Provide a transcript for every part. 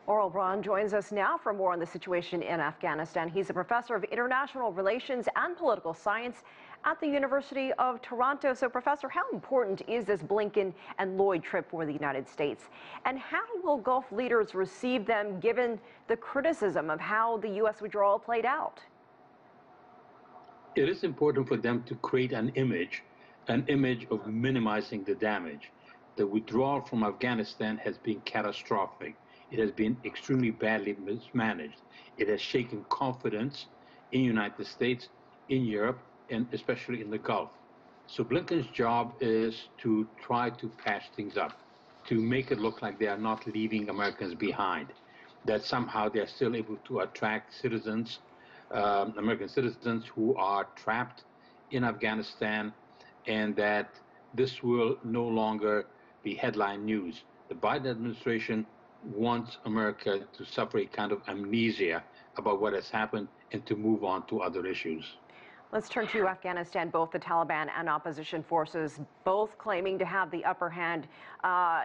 Aurel Braun joins us now for more on the situation in Afghanistan. He's a professor of international relations and political science at the University of Toronto. So, Professor, how important is this Blinken and Lloyd trip for the United States? And how will Gulf leaders receive them given the criticism of how the U.S. withdrawal played out? It is important for them to create an image of minimizing the damage. The withdrawal from Afghanistan has been catastrophic. It has been extremely badly mismanaged. It has shaken confidence in the United States, in Europe, and especially in the Gulf. So Blinken's job is to try to patch things up, to make it look like they are not leaving Americans behind, that somehow they are still able to attract citizens, American citizens who are trapped in Afghanistan, and that this will no longer be headline news. The Biden administration wants America to suffer a kind of amnesia about what has happened and to move on to other issues. Let's turn to Afghanistan. Both the Taliban and opposition forces both claiming to have the upper hand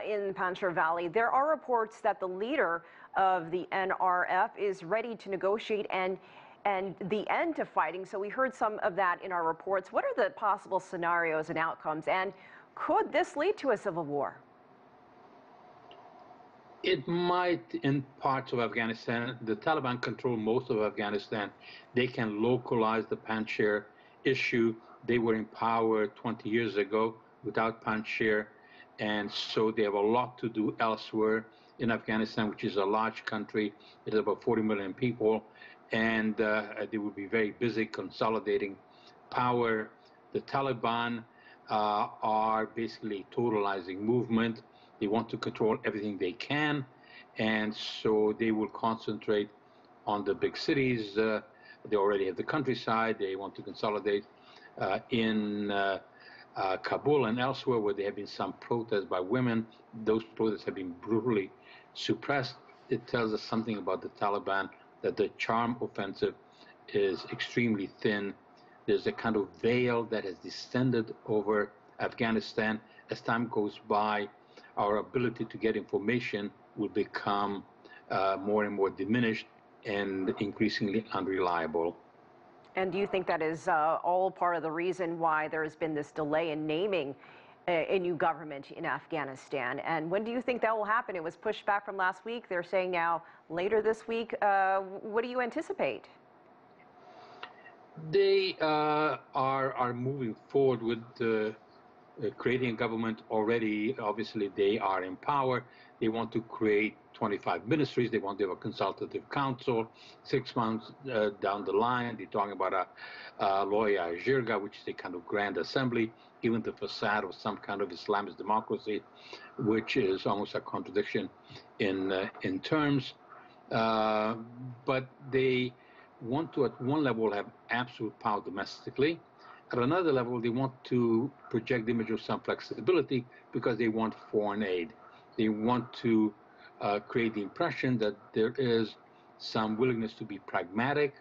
in Panjshir Valley. There are reports that the leader of the NRF is ready to negotiate and the end to fighting. So we heard some of that in our reports. What are the possible scenarios and outcomes? And could this lead to a civil war? It might in parts of Afghanistan. The Taliban control most of Afghanistan. They can localize the Panjshir issue. They were in power 20 years ago without Panjshir, and so they have a lot to do elsewhere in Afghanistan, which is a large country. It is about 40 million people, and they will be very busy consolidating power. The Taliban are basically a totalizing movement. They want to control everything they can, and so they will concentrate on the big cities. They already have the countryside. They want to consolidate in Kabul and elsewhere where there have been some protests by women. Those protests have been brutally suppressed. It tells us something about the Taliban, that the charm offensive is extremely thin. There's a kind of veil that has descended over Afghanistan. As time goes by, our ability to get information will become more and more diminished and increasingly unreliable. And do you think that is all part of the reason why there has been this delay in naming a new government in Afghanistan? And when do you think that will happen? It was pushed back from last week. They're saying now later this week. What do you anticipate? They are moving forward with creating a government already. Obviously, they are in power. They want to create 25 ministries. They want to have a consultative council. 6 months down the line, they're talking about a Loya Jirga, which is a kind of grand assembly, even the facade of some kind of Islamist democracy, which is almost a contradiction in terms. But they want to, at one level, have absolute power domestically. At another level, they want to project the image of some flexibility because they want foreign aid. They want to create the impression that there is some willingness to be pragmatic,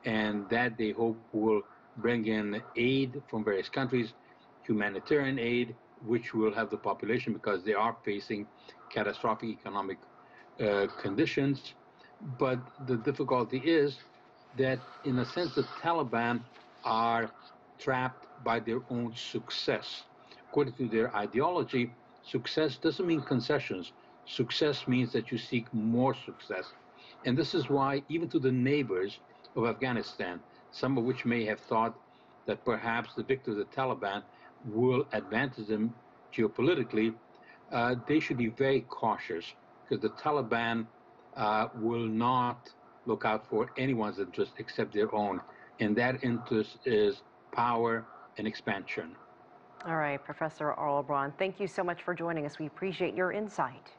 and that they hope will bring in aid from various countries, humanitarian aid, which will help the population because they are facing catastrophic economic conditions. But the difficulty is that, in a sense, the Taliban are trapped by their own success. According to their ideology, success doesn't mean concessions. Success means that you seek more success. And this is why, even to the neighbors of Afghanistan, some of which may have thought that perhaps the victory of the Taliban will advantage them geopolitically, they should be very cautious, because the Taliban will not look out for anyone's interest except their own. And that interest is power and expansion. All right, Professor Aurel Braun, thank you so much for joining us. We appreciate your insight.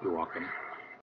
You're welcome.